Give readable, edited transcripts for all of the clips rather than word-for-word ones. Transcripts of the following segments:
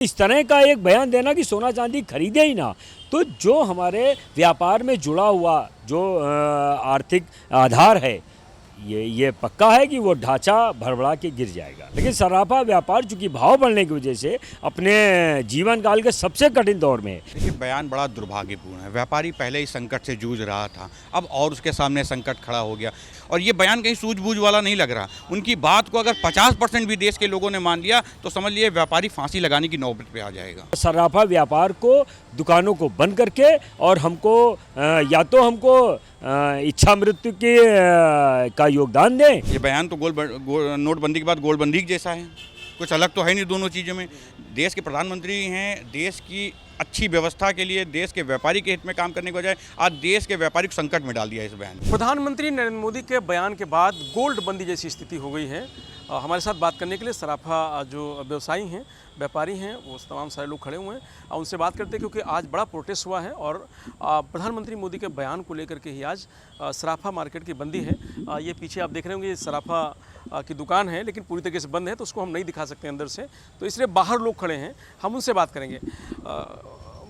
इस तरह का एक बयान देना कि सोना चांदी खरीदे ही ना, तो जो हमारे व्यापार में जुड़ा हुआ जो आर्थिक आधार है, ये पक्का है कि वो ढांचा भड़बड़ा के गिर जाएगा। लेकिन सराफा व्यापार चूंकि भाव बढ़ने की वजह से अपने जीवन काल के सबसे कठिन दौर में है। देखिए, बयान बड़ा दुर्भाग्यपूर्ण है। व्यापारी पहले ही संकट से जूझ रहा था, अब और उसके सामने संकट खड़ा हो गया। और ये बयान कहीं सूझबूझ वाला नहीं लग रहा। उनकी बात को अगर 50% भी देश के लोगों ने मान लिया तो समझ लिए व्यापारी फांसी लगाने की नौबत पे आ जाएगा। सराफा व्यापार को, दुकानों को बंद करके और हमको या तो हमको इच्छा मृत्यु की का योगदान दें। ये बयान तो नोटबंदी के बाद गोलबंदी जैसा है, कुछ अलग तो है नहीं दोनों चीज़ों में। देश के प्रधानमंत्री हैं, देश की अच्छी व्यवस्था के लिए, देश के व्यापारी के हित में काम करने के बजाय आज देश के व्यापारी को संकट में डाल दिया इस बयान। प्रधानमंत्री नरेंद्र मोदी के बयान के बाद गोल्ड बंदी जैसी स्थिति हो गई है। हमारे साथ बात करने के लिए सराफा जो व्यवसायी हैं, व्यापारी हैं, वो तमाम सारे लोग खड़े हुए हैं। उनसे बात करते हैं क्योंकि आज बड़ा प्रोटेस्ट हुआ है और प्रधानमंत्री मोदी के बयान को लेकर के ही आज सराफा मार्केट की बंदी है। ये पीछे आप देख रहे होंगे, ये सराफा की दुकान है लेकिन पूरी तरीके से बंद है, तो उसको हम नहीं दिखा सकते अंदर से, तो इसलिए बाहर लोग खड़े हैं, हम उनसे बात करेंगे।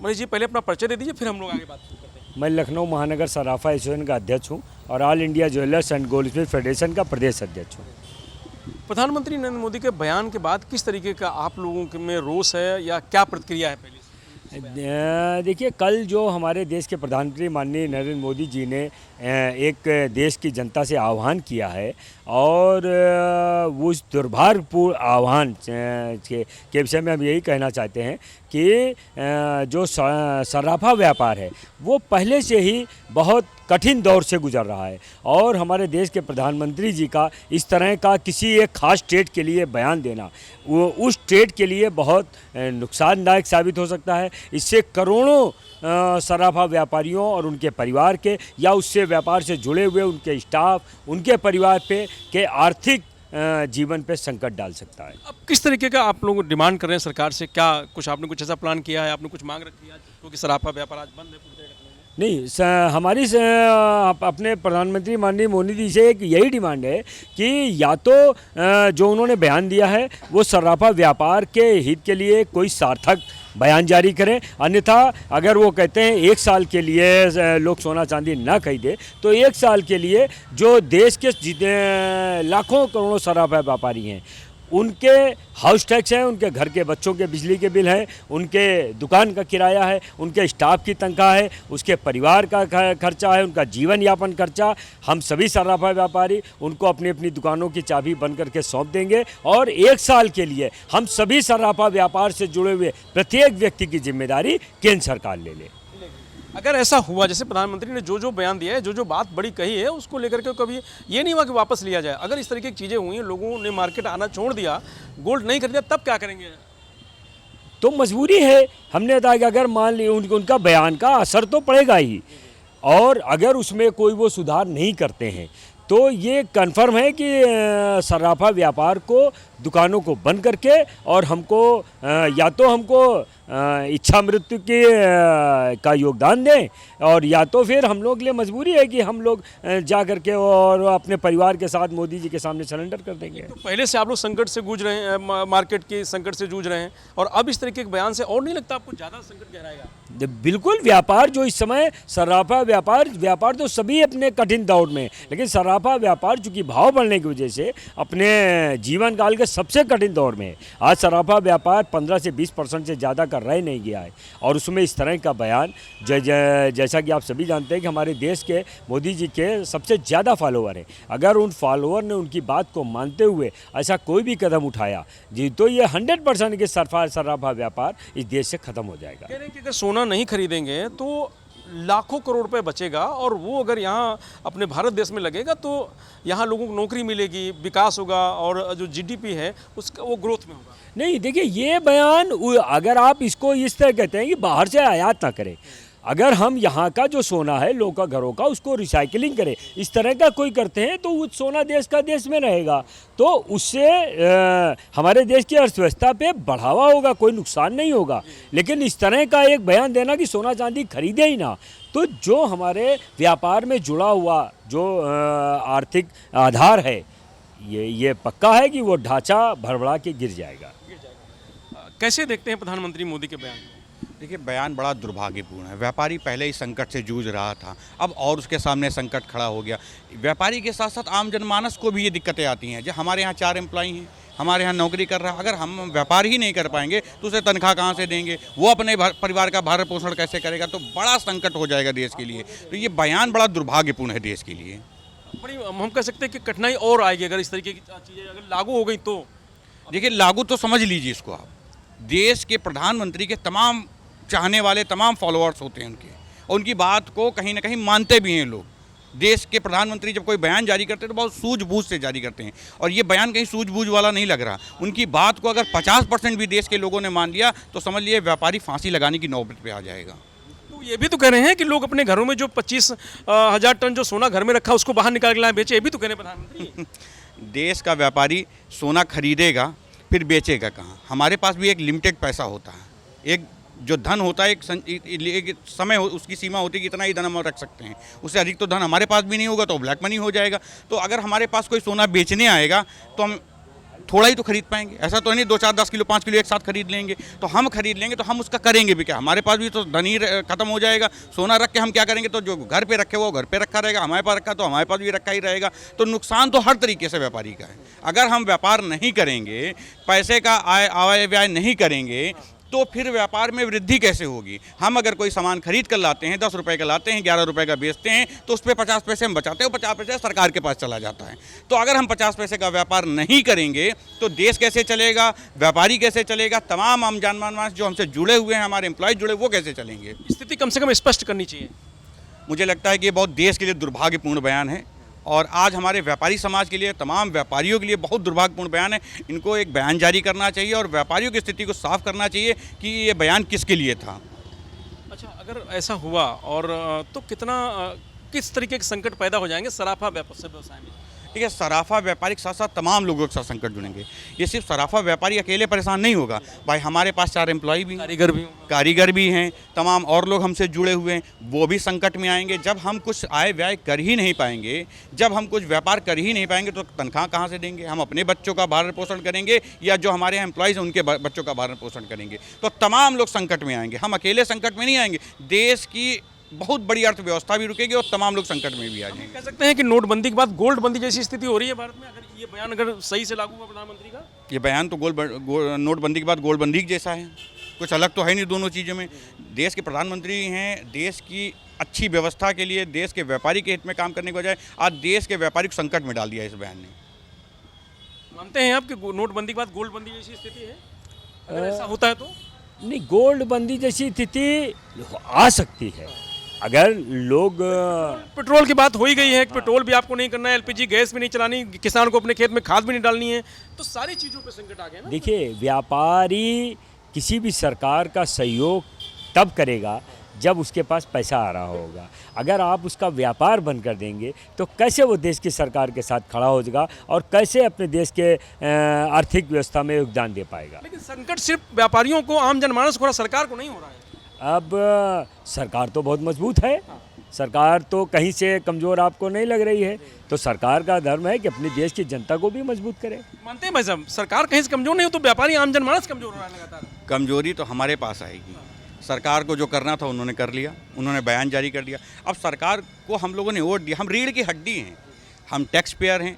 मनीष जी, पहले अपना परिचय दे दीजिए, फिर हम लोग आगे बात करते हैं। मैं लखनऊ महानगर सराफा एसोसिएशन का अध्यक्ष हूँ और all India jewellers and Goldsmith federation का प्रदेश अध्यक्ष हूँ। प्रधानमंत्री नरेंद्र मोदी के बयान के बाद किस तरीके का आप लोगों में रोष है या क्या प्रतिक्रिया है? पहले देखिए, कल जो हमारे देश के प्रधानमंत्री माननीय नरेंद्र मोदी जी ने एक देश की जनता से आह्वान किया है और उस दुर्भाग्यपूर्ण आह्वान के विषय में हम यही कहना चाहते हैं कि जो सराफा व्यापार है वो पहले से ही बहुत कठिन दौर से गुजर रहा है और हमारे देश के प्रधानमंत्री जी का इस तरह का किसी एक खास स्टेट के लिए बयान देना वो उस स्टेट के लिए बहुत नुकसानदायक साबित हो सकता है। इससे करोड़ों सराफा व्यापारियों और उनके परिवार के या उससे व्यापार से जुड़े हुए उनके स्टाफ, उनके परिवार पे के आर्थिक जीवन पे संकट डाल सकता है। अब किस तरीके का आप लोग डिमांड कर रहे हैं सरकार से? क्या कुछ आपने कुछ ऐसा प्लान किया है, आपने कुछ मांग रखी है? क्योंकि सराफा व्यापार आज बंद है पूरी तरह नहीं, हमारी अपने प्रधानमंत्री माननीय मोदी जी से एक यही डिमांड है कि या तो जो उन्होंने बयान दिया है वो सराफा व्यापार के हित के लिए कोई सार्थक बयान जारी करें, अन्यथा अगर वो कहते हैं 1 साल के लिए लोग सोना चांदी ना खरीदे तो 1 साल के लिए जो देश के जितने लाखों करोड़ों सराफा व्यापारी हैं उनके हाउस टैक्स हैं, उनके घर के बच्चों के बिजली के बिल हैं, उनके दुकान का किराया है, उनके स्टाफ की तनख्वाह है, उसके परिवार का खर्चा है, उनका जीवन यापन खर्चा, हम सभी सराफा व्यापारी उनको अपनी अपनी दुकानों की चाबी बंद करके सौंप देंगे और 1 साल के लिए हम सभी सराफा व्यापार से जुड़े हुए प्रत्येक व्यक्ति की जिम्मेदारी केंद्र सरकार ले ले। अगर ऐसा हुआ, जैसे प्रधानमंत्री ने जो बयान दिया है, जो बात बड़ी कही है, उसको लेकर के कभी ये नहीं हुआ कि वापस लिया जाए? अगर इस तरीके की चीज़ें हुई, लोगों ने मार्केट आना छोड़ दिया, गोल्ड नहीं खरीदा, तब क्या करेंगे? तो मजबूरी है। हमने कहा कि अगर मान ली उनका बयान का असर तो पड़ेगा ही और अगर उसमें कोई वो सुधार नहीं करते हैं तो ये कन्फर्म है कि सराफा व्यापार को, दुकानों को बंद करके और हमको या तो हमको इच्छा मृत्यु की का योगदान दें और या तो फिर हम लोग के लिए मजबूरी है कि हम लोग जा कर के और अपने परिवार के साथ मोदी जी के सामने सरेंडर कर देंगे। तो पहले से आप लोग संकट से जूझ रहे हैं, मार्केट के संकट से जूझ रहे हैं और अब इस तरीके के बयान से और नहीं लगता आपको ज़्यादा संकट गहराएगा? बिल्कुल, व्यापार जो इस समय सराफा व्यापार तो सभी अपने कठिन दौर में, लेकिन सराफा व्यापार चूंकि भाव बढ़ने की वजह से अपने जीवन काल के सबसे कठिन दौर में आज सराफा व्यापार 15 से 20% से ज़्यादा का रह नहीं गया है और उसमें इस तरह का बयान जैसा कि आप सभी जानते हैं कि हमारे देश के मोदी जी के सबसे ज़्यादा फॉलोअर हैं। अगर उन फॉलोअर ने उनकी बात को मानते हुए ऐसा कोई भी कदम उठाया जी तो ये 100% के सराफा व्यापार इस देश से ख़त्म हो जाएगा। कह रहे हैं कि अगर सोना नहीं खरीदेंगे तो लाखों करोड़ रुपए बचेगा और वो अगर यहाँ अपने भारत देश में लगेगा तो यहाँ लोगों को नौकरी मिलेगी, विकास होगा और जो जीडीपी है उसका वो ग्रोथ में होगा। नहीं, देखिए, ये बयान अगर आप इसको इस तरह कहते हैं कि बाहर से आयात ना करें, अगर हम यहाँ का जो सोना है लोगों का, घरों का, उसको रिसाइकलिंग करें, इस तरह का कोई करते हैं तो वो सोना देश का देश में रहेगा, तो उससे हमारे देश की अर्थव्यवस्था पे बढ़ावा होगा, कोई नुकसान नहीं होगा। लेकिन इस तरह का एक बयान देना कि सोना चांदी खरीदे ही ना, तो जो हमारे व्यापार में जुड़ा हुआ जो आर्थिक आधार है ये पक्का है कि वो ढांचा भड़बड़ा के गिर जाएगा। कैसे देखते हैं प्रधानमंत्री मोदी के बयान को? देखिए, बयान बड़ा दुर्भाग्यपूर्ण है। व्यापारी पहले ही संकट से जूझ रहा था, अब और उसके सामने संकट खड़ा हो गया। व्यापारी के साथ साथ आम जनमानस को भी ये दिक्कतें आती हैं। जो हमारे यहाँ 4 एम्प्लॉई हैं, हमारे यहाँ नौकरी कर रहा है, अगर हम व्यापार ही नहीं कर पाएंगे तो उसे तनख्वाह कहाँ से देंगे, वो अपने परिवार का भरण पोषण कैसे करेगा, तो बड़ा संकट हो जाएगा देश के लिए। तो ये बयान बड़ा दुर्भाग्यपूर्ण है देश के लिए। बड़ी हम कह सकते हैं कि कठिनाई और आएगी अगर इस तरीके की चीज़ें अगर लागू हो गई तो। देखिए, लागू तो समझ लीजिए इसको आप, देश के प्रधानमंत्री के तमाम चाहने वाले, तमाम फॉलोअर्स होते हैं उनके, और उनकी बात को कहीं ना कहीं मानते भी हैं लोग। देश के प्रधानमंत्री जब कोई बयान जारी करते हैं तो बहुत सूझबूझ से जारी करते हैं, और ये बयान कहीं सूझबूझ वाला नहीं लग रहा। उनकी बात को अगर 50% भी देश के लोगों ने मान लिया तो समझ लिए व्यापारी फांसी लगाने की नौबत पे आ जाएगा। तो ये भी तो कह रहे हैं कि लोग अपने घरों में जो 25,000 टन जो सोना घर में रखा उसको बाहर निकाल के लाए बेचे, ये भी तो कह रहे हैं प्रधानमंत्री। देश का व्यापारी सोना खरीदेगा फिर बेचेगा कहाँ? हमारे पास भी एक लिमिटेड पैसा होता है, एक जो धन होता है एक समय उसकी सीमा होती है कि इतना ही धन हम रख सकते हैं, उससे अधिक तो धन हमारे पास भी नहीं होगा तो ब्लैक मनी हो जाएगा। तो अगर हमारे पास कोई सोना बेचने आएगा तो हम थोड़ा ही तो खरीद पाएंगे, ऐसा तो नहीं 2, 4, 10 किलो 5 किलो एक साथ खरीद लेंगे। तो हम खरीद लेंगे तो हम उसका करेंगे भी क्या? हमारे पास भी तो धन ही खत्म हो जाएगा। सोना रख के हम क्या करेंगे? तो जो घर पे रखे वो घर पे रखा रहेगा, हमारे पास रखा तो हमारे पास भी रखा ही रहेगा। तो नुकसान तो हर तरीके से व्यापारी का है। अगर हम व्यापार नहीं करेंगे, पैसे का आय व्यय नहीं करेंगे तो फिर व्यापार में वृद्धि कैसे होगी? हम अगर कोई सामान खरीद कर लाते हैं, 10 रुपए का लाते हैं, 11 रुपए का बेचते हैं, तो उस पर 50 पैसे हम बचाते हैं, 50 पैसे सरकार के पास चला जाता है। तो अगर हम 50 पैसे का व्यापार नहीं करेंगे तो देश कैसे चलेगा, व्यापारी कैसे चलेगा, तमाम आम जानमानस जो हमसे जुड़े हुए हैं, हमारे एम्प्लॉय जुड़े, वो कैसे चलेंगे? स्थिति कम से कम स्पष्ट करनी चाहिए। मुझे लगता है कि ये बहुत देश के लिए दुर्भाग्यपूर्ण बयान है, और आज हमारे व्यापारी समाज के लिए, तमाम व्यापारियों के लिए बहुत दुर्भाग्यपूर्ण बयान है। इनको एक बयान जारी करना चाहिए और व्यापारियों की स्थिति को साफ करना चाहिए कि ये बयान किसके लिए था। अच्छा, अगर ऐसा हुआ और तो किस तरीके के संकट पैदा हो जाएंगे सराफा व्यवसाय में? ठीक है, सराफा व्यापारी के साथ साथ तमाम लोगों के साथ संकट जुड़ेंगे। ये सिर्फ सराफा व्यापारी अकेले परेशान नहीं होगा भाई, हमारे पास 4 एम्प्लॉय भी, कारीगर भी हैं, तमाम और लोग हमसे जुड़े हुए हैं, वो भी संकट में आएंगे। जब हम कुछ आय व्यय कर ही नहीं पाएंगे, जब हम कुछ व्यापार कर ही नहीं पाएंगे तो तनख्वाह कहाँ से देंगे? हम अपने बच्चों का भरण पोषण करेंगे या जो हमारे यहाँ एम्प्लॉयज़ हैं उनके बच्चों का भरण पोषण करेंगे? तो तमाम लोग संकट में आएंगे। हम अकेले संकट में नहीं आएंगे, देश की बहुत बड़ी अर्थव्यवस्था भी रुकेगी और तमाम लोग संकट में भी आ जाएंगे। कह सकते हैं कि नोटबंदी के बाद गोल्ड बंदी जैसी स्थिति हो रही है भारत में, अगर ये बयान अगर सही से लागू हुआ प्रधानमंत्री का। ये बयान तो नोटबंदी के बाद गोल्डबंदी जैसा है, कुछ अलग तो है नहीं दोनों चीज़ों में। देश के प्रधानमंत्री हैं, देश की अच्छी व्यवस्था के लिए, देश के व्यापारी के हित में काम करने के बजाय आज देश के व्यापारी को संकट में डाल दिया इस बयान ने। मानते हैं आप कि नोटबंदी के बाद गोल्ड बंदी जैसी स्थिति है? अगर ऐसा होता है तो नहीं, गोल्ड बंदी जैसी स्थिति आ सकती है अगर लोग। पेट्रोल की बात हो ही गई है कि पेट्रोल भी आपको नहीं करना है, एलपीजी गैस भी नहीं चलानी, किसान को अपने खेत में खाद भी नहीं डालनी है, तो सारी चीज़ों पे संकट आ गया ना। देखिए, व्यापारी किसी भी सरकार का सहयोग तब करेगा जब उसके पास पैसा आ रहा होगा। अगर आप उसका व्यापार बंद कर देंगे तो कैसे वो देश की सरकार के साथ खड़ा हो जाएगा और कैसे अपने देश के आर्थिक व्यवस्था में योगदान दे पाएगा? लेकिन संकट सिर्फ व्यापारियों को, आम जनमानस को, सरकार को नहीं हो रहा है। अब सरकार तो बहुत मजबूत है, सरकार तो कहीं से कमज़ोर आपको नहीं लग रही है, तो सरकार का धर्म है कि अपने देश की जनता को भी मजबूत करे। मानते हैं भाई साहब, सरकार कहीं से कमज़ोर नहीं हो तो व्यापारी, आम जनमानस कमज़ोर हो रहा है लगातार। कमजोरी तो हमारे पास आएगी। सरकार को जो करना था उन्होंने कर लिया, उन्होंने बयान जारी कर दिया। अब सरकार को हम लोगों ने वोट दिया, हम रीढ़ की हड्डी हैं, हम टैक्स पेयर हैं,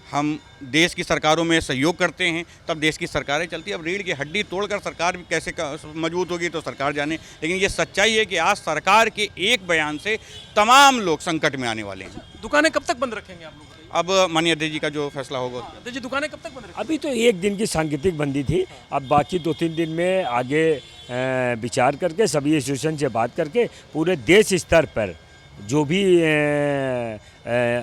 हम देश की सरकारों में सहयोग करते हैं तब देश की सरकारें चलती हैं। अब रीढ़ की हड्डी तोड़कर सरकार भी कैसे मजबूत होगी तो सरकार जाने। लेकिन ये सच्चाई है कि आज सरकार के एक बयान से तमाम लोग संकट में आने वाले हैं। दुकानें कब तक बंद रखेंगे आप लोग? अब माननीय अध्यक्ष जी का जो फैसला होगा। अध्यक्ष जी, दुकानें कब तक बंद रखेंगे? अभी तो 1 दिन की सांकेतिक बंदी थी, अब बाकी 2-3 दिन में आगे विचार करके सभी एसोसिएशन से बात करके पूरे देश स्तर पर जो भी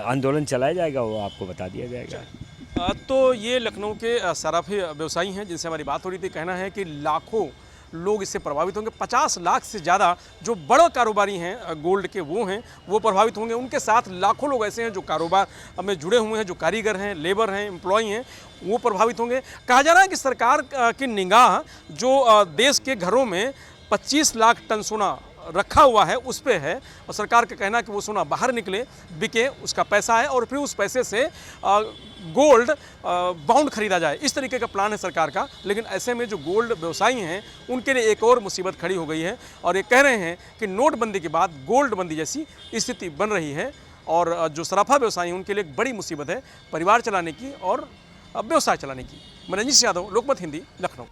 आंदोलन चलाया जाएगा वो आपको बता दिया जाएगा। तो ये लखनऊ के सराफे व्यवसायी हैं जिनसे हमारी बात हो रही थी। कहना है कि लाखों लोग इससे प्रभावित होंगे, 50 लाख से ज़्यादा जो बड़े कारोबारी हैं गोल्ड के वो हैं, वो प्रभावित होंगे। उनके साथ लाखों लोग ऐसे हैं जो कारोबार में जुड़े हुए हैं, जो कारीगर हैं, लेबर हैं, एम्प्लॉय हैं, वो प्रभावित होंगे। कहा जा रहा है कि सरकार की निगाह जो देश के घरों में 25 लाख टन सोना रखा हुआ है उस पे है, और सरकार का कहना है कि वो सोना बाहर निकले, बिके, उसका पैसा है और फिर उस पैसे से गोल्ड बॉन्ड खरीदा जाए। इस तरीके का प्लान है सरकार का। लेकिन ऐसे में जो गोल्ड व्यवसायी हैं उनके लिए एक और मुसीबत खड़ी हो गई है, और ये कह रहे हैं कि नोटबंदी के बाद गोल्ड बंदी जैसी स्थिति बन रही है, और जो सराफा व्यवसायी हैं उनके लिए एक बड़ी मुसीबत है परिवार चलाने की और व्यवसाय चलाने की। मैं रंजीत यादव, लोकमत हिंदी, लखनऊ।